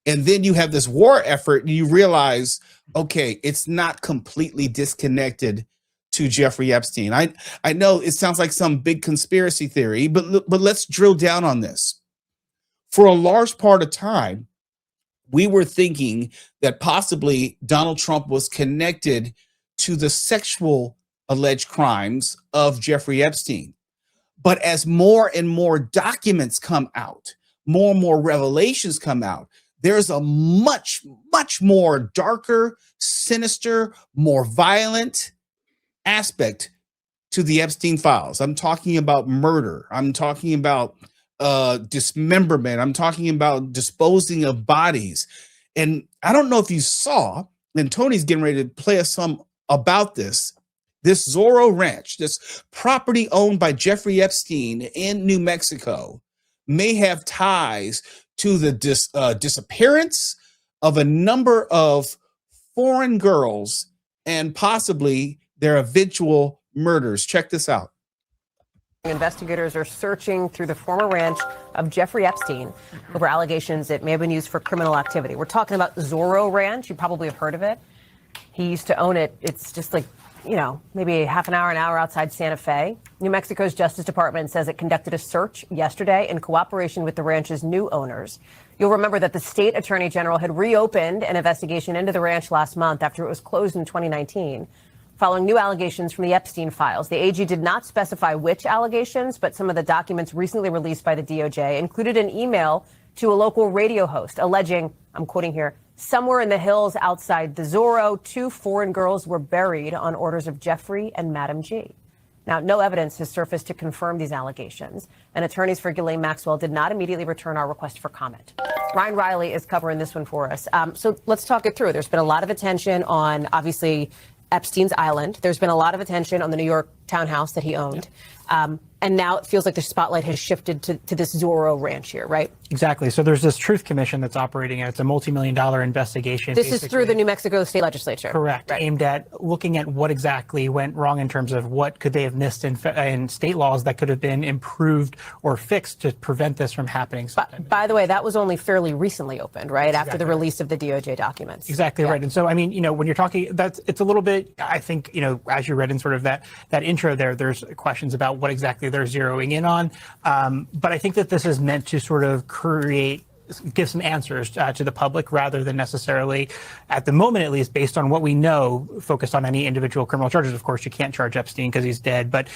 And then you have this war effort and you realize, okay, it's not completely disconnected to Jeffrey Epstein. I know it sounds like some big conspiracy theory, but let's drill down on this. For a large part of time, we were thinking that possibly Donald Trump was connected to the sexual alleged crimes of Jeffrey Epstein. But as more and more documents come out, more and more revelations come out, there's a much, much more darker, sinister, more violent aspect to the Epstein files. I'm talking about murder. I'm talking about dismemberment. I'm talking about disposing of bodies. And I don't know if you saw, and Tony's getting ready to play us some about this Zorro Ranch, this property owned by Jeffrey Epstein in New Mexico, may have ties to the disappearance of a number of foreign girls and possibly their eventual murders. Check this out. Investigators are searching through the former ranch of Jeffrey Epstein over allegations it may have been used for criminal activity. We're talking about Zorro Ranch. You probably have heard of it. He used to own it. It's just like, maybe an hour outside Santa Fe. New Mexico's Justice Department says it conducted a search yesterday in cooperation with the ranch's new owners. You'll remember that the state attorney general had reopened an investigation into the ranch last month after it was closed in 2019. Following new allegations from the Epstein files. The AG did not specify which allegations, but some of the documents recently released by the DOJ included an email to a local radio host alleging, I'm quoting here, somewhere in the hills outside the Zorro, 2 foreign girls were buried on orders of Jeffrey and Madam G. Now, no evidence has surfaced to confirm these allegations, and attorneys for Ghislaine Maxwell did not immediately return our request for comment. Ryan Riley is covering this one for us. So let's talk it through. There's been a lot of attention on, obviously, Epstein's Island. There's been a lot of attention on the New York townhouse that he owned. And now it feels like the spotlight has shifted to this Zorro Ranch here, right? Exactly. So there's this Truth Commission that's operating, and it's a multi-million-dollar investigation. This is through the New Mexico State Legislature. Correct. Right. Aimed at looking at what exactly went wrong in terms of what could they have missed in state laws that could have been improved or fixed to prevent this from happening. By the way, that was only fairly recently opened, right? Exactly. After the release of the DOJ documents. Exactly right. And so, I mean, when you're talking, it's a little bit, I think, as you read in sort of that intro there's questions about what exactly they're zeroing in on. But I think that this is meant to sort of give some answers to the public rather than necessarily, at the moment at least, based on what we know, focused on any individual criminal charges. Of course, you can't charge Epstein because he's dead. But,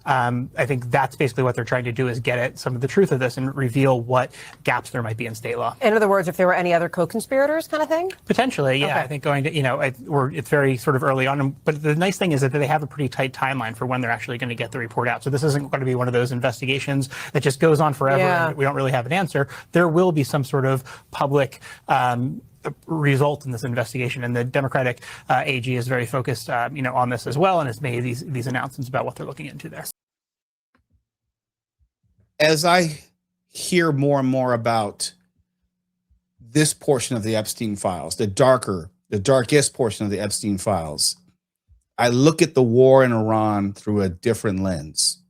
I think that's basically what they're trying to do, is get at some of the truth of this and reveal what gaps there might be in state law. In other words, if there were any other co-conspirators kind of thing? Potentially, yeah. Okay. I think going to, it's very sort of early on. But the nice thing is that they have a pretty tight timeline for when they're actually going to get the report out. So this isn't going to be one of those investigations that just goes on forever and we don't really have an answer. There will be some sort of public result in this investigation, and the Democratic AG is very focused, on this as well, and has made these announcements about what they're looking into there. As I hear more and more about this portion of the Epstein files, the darkest portion of the Epstein files, I look at the war in Iran through a different lens.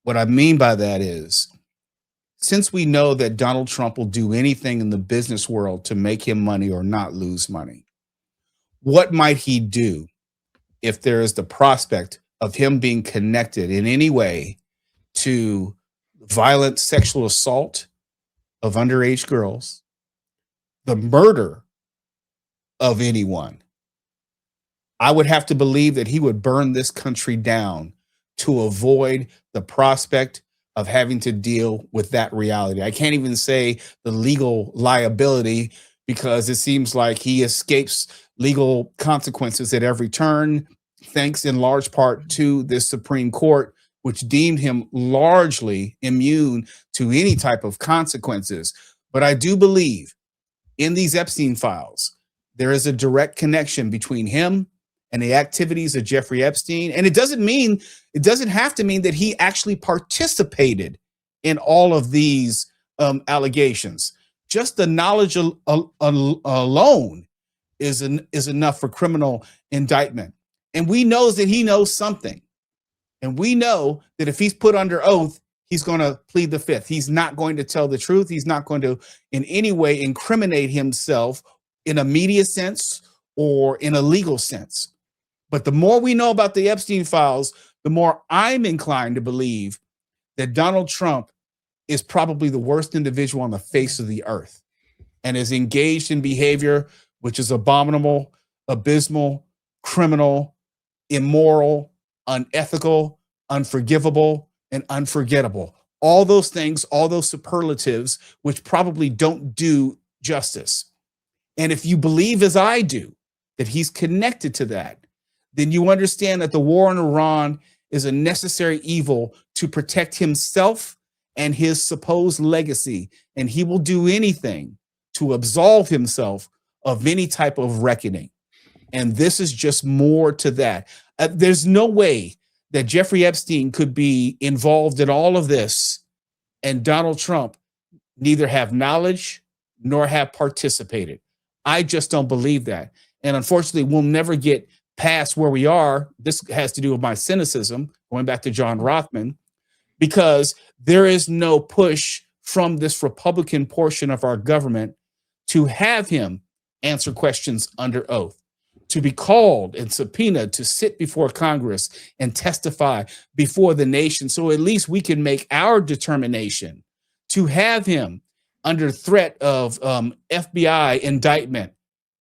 What I mean by that is, since we know that Donald Trump will do anything in the business world to make him money or not lose money, what might he do if there is the prospect of him being connected in any way to violent sexual assault of underage girls, the murder of anyone? I would have to believe that he would burn this country down to avoid the prospect of having to deal with that reality. I can't even say the legal liability, because it seems like he escapes legal consequences at every turn, thanks in large part to this Supreme Court, which deemed him largely immune to any type of consequences. But I do believe in these Epstein files, there is a direct connection between him and the activities of Jeffrey Epstein. And it doesn't have to mean that he actually participated in all of these allegations. Just the knowledge alone is enough for criminal indictment. And we know that he knows something. And we know that if he's put under oath, he's going to plead the fifth. He's not going to tell the truth. He's not going to in any way incriminate himself in a media sense or in a legal sense. But the more we know about the Epstein files, the more I'm inclined to believe that Donald Trump is probably the worst individual on the face of the earth and is engaged in behavior which is abominable, abysmal, criminal, immoral, unethical, unforgivable, and unforgettable. All those things, all those superlatives, which probably don't do justice. And if you believe, as I do, that he's connected to that, then you understand that the war in Iran is a necessary evil to protect himself and his supposed legacy. And he will do anything to absolve himself of any type of reckoning. And this is just more to that. There's no way that Jeffrey Epstein could be involved in all of this and Donald Trump neither have knowledge nor have participated. I just don't believe that. And unfortunately, we'll never get past where we are. This has to do with my cynicism, going back to John Rothman, because there is no push from this Republican portion of our government to have him answer questions under oath, to be called and subpoenaed to sit before Congress and testify before the nation. So at least we can make our determination to have him under threat of FBI indictment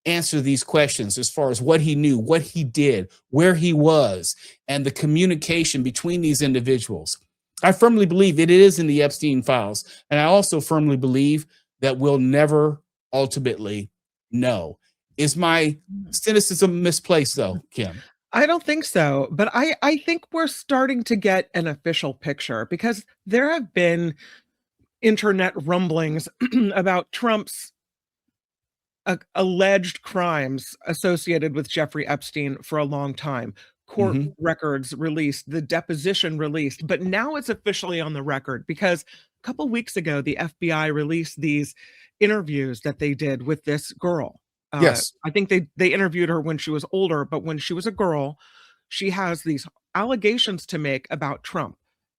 answer these questions as far as what he knew, what he did, where he was, and the communication between these individuals. I firmly believe it is in the Epstein files. And I also firmly believe that we'll never ultimately know. Is my cynicism misplaced, though, Kim? I don't think so, but I think we're starting to get an official picture because there have been internet rumblings about Trump's alleged crimes associated with Jeffrey Epstein for a long time. Court records released, the deposition released, but now it's officially on the record because a couple weeks ago, the FBI released these interviews that they did with this girl. Yes. I think they interviewed her when she was older, but when she was a girl, she has these allegations to make about Trump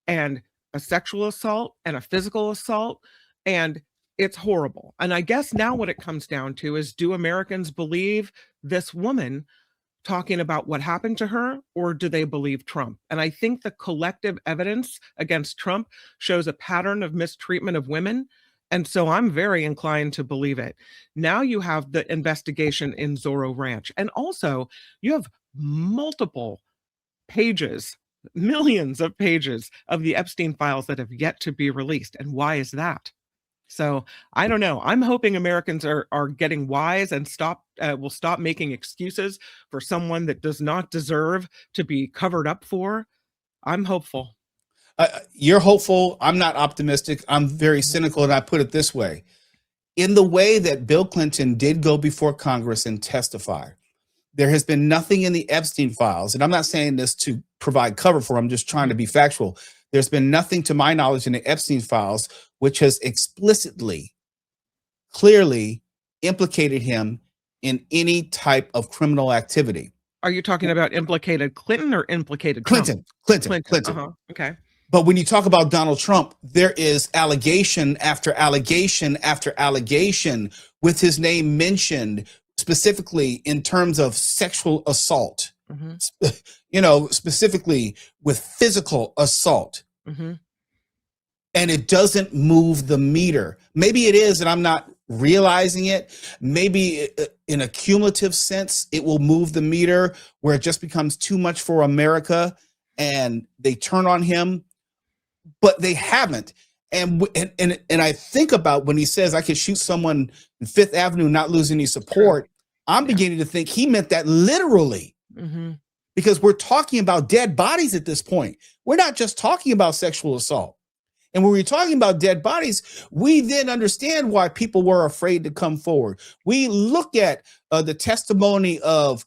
and a sexual assault and a physical assault, and it's horrible. And I guess now what it comes down to is, do Americans believe this woman talking about what happened to her, or do they believe Trump? And I think the collective evidence against Trump shows a pattern of mistreatment of women. And so I'm very inclined to believe it. Now you have the investigation in Zorro Ranch. And also you have multiple pages, millions of pages of the Epstein files that have yet to be released. And why is that? So I don't know. I'm hoping Americans are getting wise and will stop making excuses for someone that does not deserve to be covered up for. I'm hopeful. You're hopeful. I'm not optimistic. I'm very cynical, and I put it this way. In the way that Bill Clinton did go before Congress and testify, there has been nothing in the Epstein files, and I'm not saying this to provide cover for, I'm just trying to be factual. There's been nothing to my knowledge in the Epstein files which has explicitly, clearly implicated him in any type of criminal activity. Are you talking about implicated Clinton or implicated Trump? Clinton. Okay. But when you talk about Donald Trump, there is allegation after allegation after allegation with his name mentioned specifically in terms of sexual assault, specifically with physical assault. And it doesn't move the meter. Maybe it is, and I'm not realizing it. Maybe in a cumulative sense, it will move the meter where it just becomes too much for America and they turn on him. But they haven't. And I think about when he says I could shoot someone in Fifth Avenue, not lose any support. I'm beginning to think he meant that literally, because we're talking about dead bodies at this point. We're not just talking about sexual assault. And when we're talking about dead bodies, we then understand why people were afraid to come forward. We look at the testimony of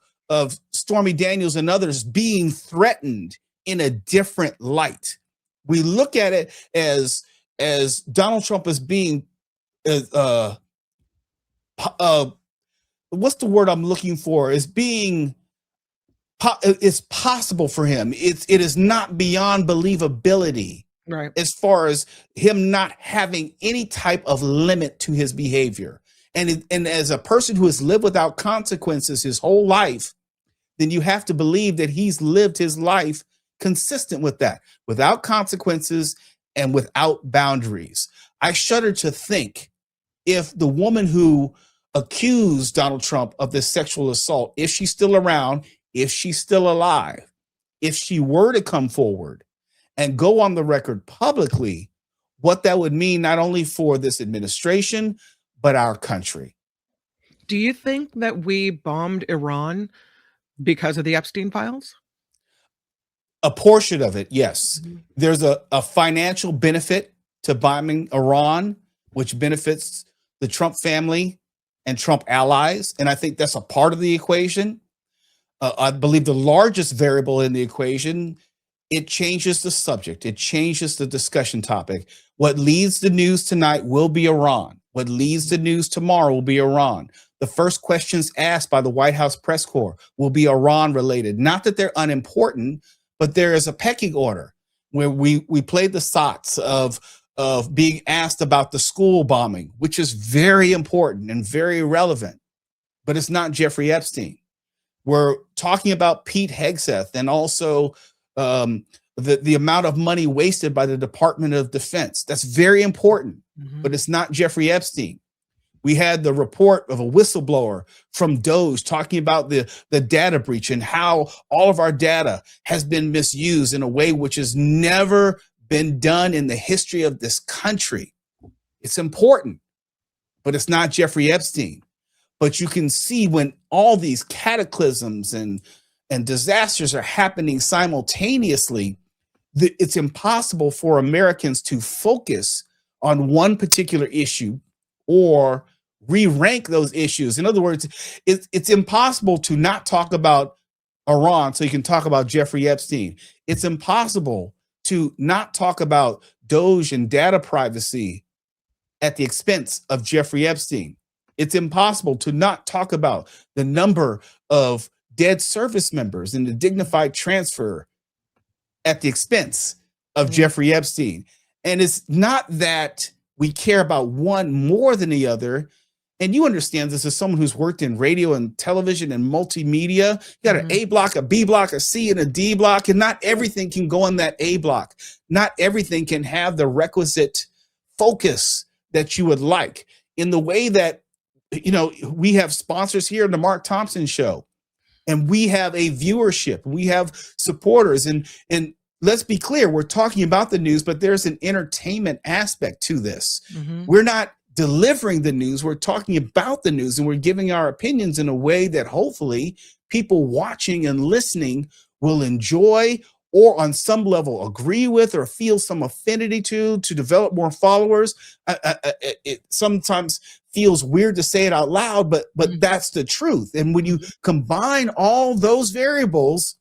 Stormy Daniels and others being threatened in a different light. We look at it as Donald Trump as being, what's the word I'm looking for? Is being, it's possible for him. It is not beyond believability Right. as far as him not having any type of limit to his behavior. And as a person who has lived without consequences his whole life, then you have to believe that he's lived his life consistent with that, without consequences and without boundaries. I shudder to think if the woman who accused Donald Trump of this sexual assault, if she's still around, if she's still alive, if she were to come forward and go on the record publicly, what that would mean not only for this administration, but our country. Do you think that we bombed Iran because of the Epstein files? A portion of it, yes. There's a financial benefit to bombing Iran, which benefits the Trump family and Trump allies. And I think that's a part of the equation. I believe the largest variable in the equation, it changes the subject. It changes the discussion topic. What leads the news tonight will be Iran. What leads the news tomorrow will be Iran. The first questions asked by the White House press corps will be Iran related. Not that they're unimportant, but there is a pecking order where we played the sots of being asked about the school bombing, which is very important and very relevant, but it's not Jeffrey Epstein. We're talking about Pete Hegseth and also the amount of money wasted by the Department of Defense. That's very important, but it's not Jeffrey Epstein. We had the report of a whistleblower from Doge talking about the data breach and how all of our data has been misused in a way which has never been done in the history of this country. It's important, but it's not Jeffrey Epstein. But you can see when all these cataclysms and disasters are happening simultaneously, it's impossible for Americans to focus on one particular issue or re-rank those issues. In other words, it's impossible to not talk about Iran so you can talk about Jeffrey Epstein. It's impossible to not talk about Doge and data privacy at the expense of Jeffrey Epstein. It's impossible to not talk about the number of dead service members and the dignified transfer at the expense of Jeffrey Epstein. And it's not that we care about one more than the other. And you understand this as someone who's worked in radio and television and multimedia. You got an A block, a B block, a C, and a D block, and not everything can go on that A block. Not everything can have the requisite focus that you would like. In the way that, you know, we have sponsors here in the Mark Thompson Show, and we have a viewership, we have supporters, and let's be clear, we're talking about the news, but there's an entertainment aspect to this. We're not delivering the news, we're talking about the news, and we're giving our opinions in a way that hopefully people watching and listening will enjoy, or on some level agree with, or feel some affinity to develop more followers. It sometimes feels weird to say it out loud, but that's the truth. And when you combine all those variables,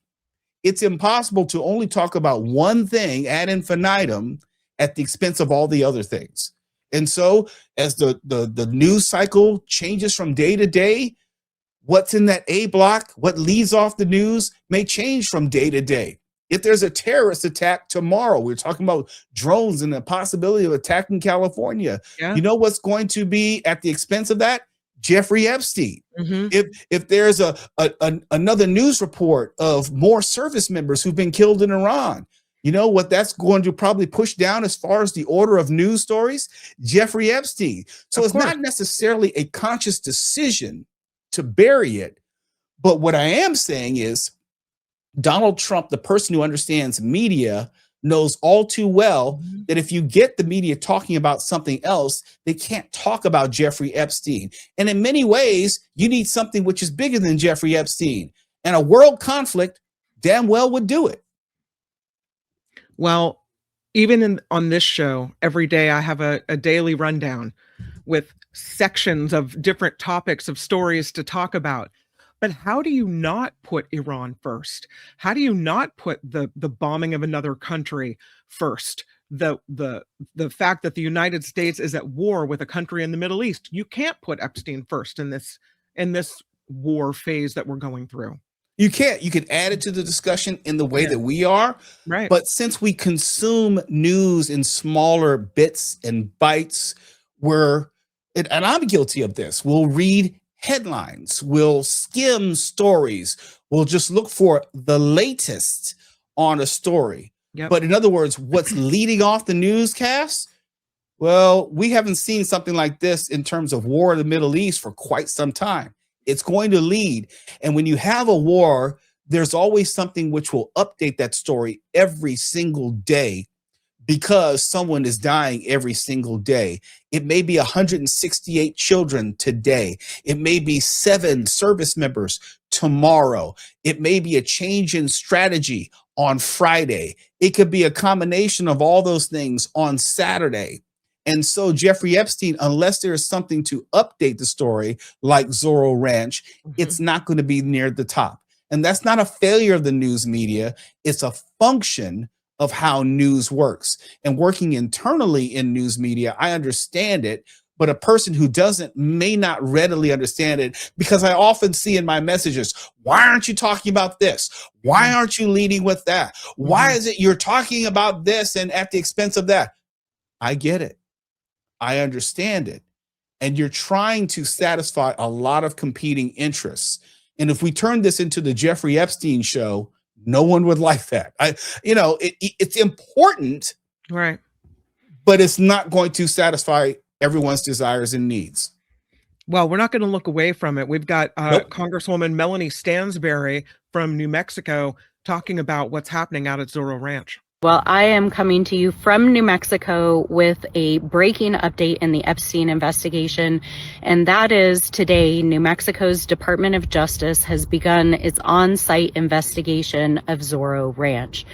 it's impossible to only talk about one thing ad infinitum at the expense of all the other things. And so as the news cycle changes from day to day, what's in that A block, what leads off the news may change from day to day. If there's a terrorist attack tomorrow, we're talking about drones and the possibility of attacking California. Yeah. You know what's going to be at the expense of that? Jeffrey Epstein. If there's another news report of more service members who've been killed in Iran, you know what that's going to probably push down as far as the order of news stories? Jeffrey Epstein. So it's not necessarily a conscious decision to bury it. But what I am saying is Donald Trump, the person who understands media, knows all too well that if you get the media talking about something else, they can't talk about Jeffrey Epstein. And in many ways, you need something which is bigger than Jeffrey Epstein. And a world conflict damn well would do it. Well, even on this show, every day I have a daily rundown with sections of different topics of stories to talk about. But how do you not put Iran first? How do you not put the bombing of another country first? The fact that the United States is at war with a country in the Middle East. You can't put Epstein first in this war phase that we're going through. You can't. You can add it to the discussion in the way that we are. Right. But since we consume news in smaller bits and bites, and I'm guilty of this, we'll read headlines, we'll skim stories, we'll just look for the latest on a story. Yep. But in other words, what's leading off the newscast? Well, we haven't seen something like this in terms of war in the Middle East for quite some time. It's going to lead. And when you have a war, there's always something which will update that story every single day because someone is dying every single day. It may be 168 children today. It may be 7 service members tomorrow. It may be a change in strategy on Friday. It could be a combination of all those things on Saturday. And so Jeffrey Epstein, unless there is something to update the story like Zorro Ranch, it's not going to be near the top. And that's not a failure of the news media. It's a function of how news works. And working internally in news media, I understand it, but a person who doesn't may not readily understand it, because I often see in my messages, why aren't you talking about this? Why aren't you leading with that? Why is it you're talking about this and at the expense of that? I get it. I understand it. And you're trying to satisfy a lot of competing interests. And if we turn this into the Jeffrey Epstein show, no one would like that. It's important, right? But it's not going to satisfy everyone's desires and needs. Well, we're not going to look away from it. We've got Nope. Congresswoman Melanie Stansberry from New Mexico talking about what's happening out at Zorro Ranch. Well, I am coming to you from New Mexico with a breaking update in the Epstein investigation. And that is today, New Mexico's Department of Justice has begun its on-site investigation of Zorro Ranch.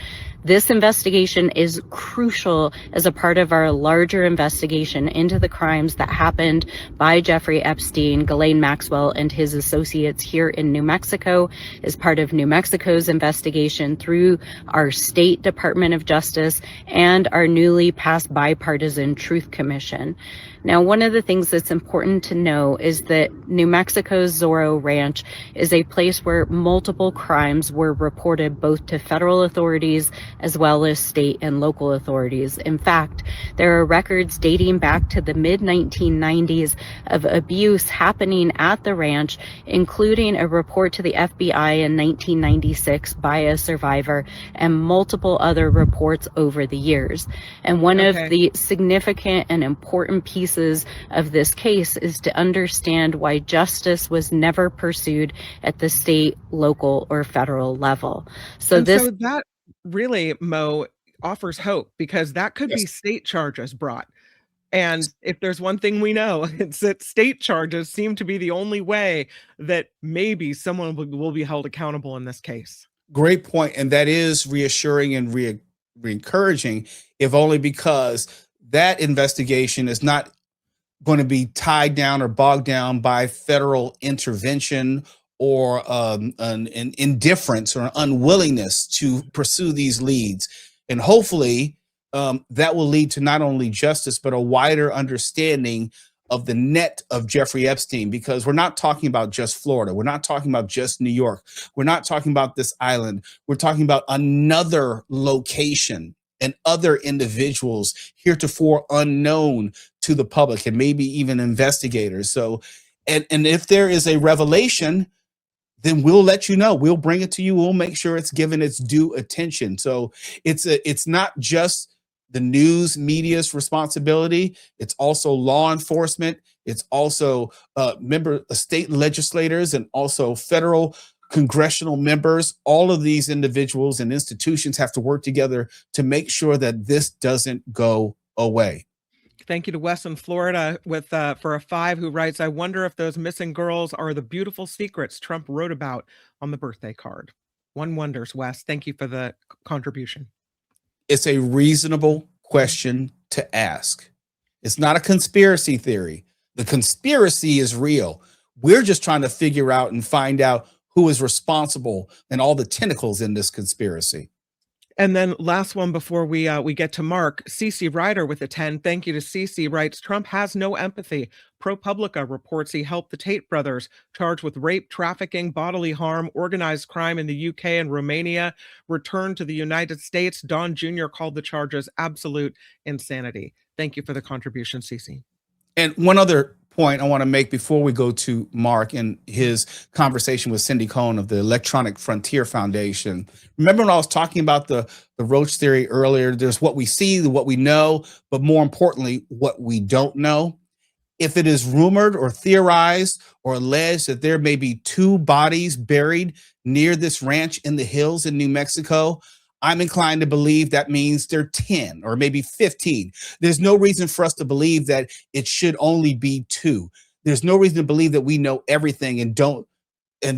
This investigation is crucial as a part of our larger investigation into the crimes that happened by Jeffrey Epstein, Ghislaine Maxwell, and his associates here in New Mexico, as part of New Mexico's investigation through our state Department of Justice and our newly passed bipartisan Truth Commission. Now, one of the things that's important to know is that New Mexico's Zorro Ranch is a place where multiple crimes were reported both to federal authorities as well as state and local authorities. In fact, there are records dating back to the mid-1990s of abuse happening at the ranch, including a report to the FBI in 1996 by a survivor and multiple other reports over the years. And one of the significant and important pieces of this case is to understand why justice was never pursued at the state, local, or federal level. So that really, Mo, offers hope, because that could be state charges brought. And if there's one thing we know, it's that state charges seem to be the only way that maybe someone will be held accountable in this case. Great point. And that is reassuring and re-encouraging, if only because that investigation is not going to be tied down or bogged down by federal intervention or an indifference or an unwillingness to pursue these leads. And hopefully that will lead to not only justice, but a wider understanding of the net of Jeffrey Epstein, because we're not talking about just Florida. We're not talking about just New York. We're not talking about this island. We're talking about another location and other individuals heretofore unknown to the public and maybe even investigators. So, and if there is a revelation, then we'll let you know. We'll bring it to you. We'll make sure it's given its due attention. So it's not just the news media's responsibility. It's also law enforcement. It's also state legislators and also federal congressional members. All of these individuals and institutions have to work together to make sure that this doesn't go away. Thank you to Wes in Florida with for a 5 who writes, I wonder if those missing girls are the beautiful secrets Trump wrote about on the birthday card. One wonders, Wes. Thank you for the contribution. It's a reasonable question to ask. It's not a conspiracy theory. The conspiracy is real. We're just trying to figure out and find out who is responsible and all the tentacles in this conspiracy. And then last one before we get to Mark, CC Ryder with a 10. Thank you to CC, writes, Trump has no empathy. ProPublica reports he helped the Tate brothers, charged with rape, trafficking, bodily harm, organized crime in the UK and Romania, returned to the United States. Don Jr. called the charges absolute insanity. Thank you for the contribution, CC. And one other point I want to make before we go to Mark and his conversation with Cindy Cohn of the Electronic Frontier Foundation. Remember when I was talking about the roach theory earlier? There's what we see, what we know, but more importantly, what we don't know. If it is rumored or theorized or alleged that there may be 2 bodies buried near this ranch in the hills in New Mexico, I'm inclined to believe that means there are 10 or maybe 15. There's no reason for us to believe that it should only be 2. There's no reason to believe that we know everything and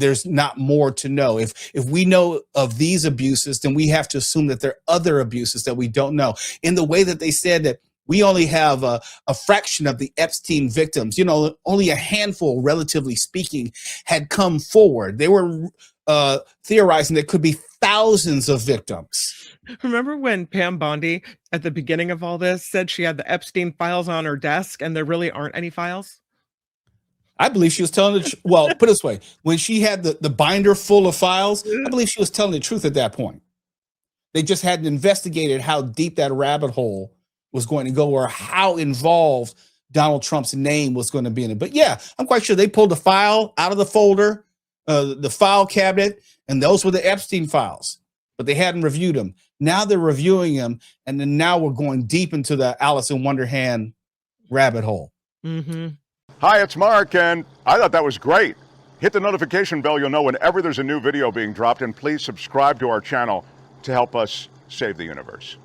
there's not more to know. If we know of these abuses, then we have to assume that there are other abuses that we don't know. In the way that they said that we only have a fraction of the Epstein victims, only a handful, relatively speaking, had come forward. They were theorizing there could be thousands of victims. Remember when Pam Bondi, at the beginning of all this, said she had the Epstein files on her desk and there really aren't any files? I believe she was telling well, put it this way. When she had the binder full of files, I believe she was telling the truth at that point. They just hadn't investigated how deep that rabbit hole was going to go or how involved Donald Trump's name was going to be in it. But yeah, I'm quite sure they pulled the file out of the folder, the file cabinet, and those were the Epstein files, but they hadn't reviewed them. Now they're reviewing them, and then now we're going deep into the Alice in Wonderland rabbit hole. Mm-hmm. Hi, it's Mark, and I thought that was great. Hit the notification bell, you'll know whenever there's a new video being dropped, and please subscribe to our channel to help us save the universe.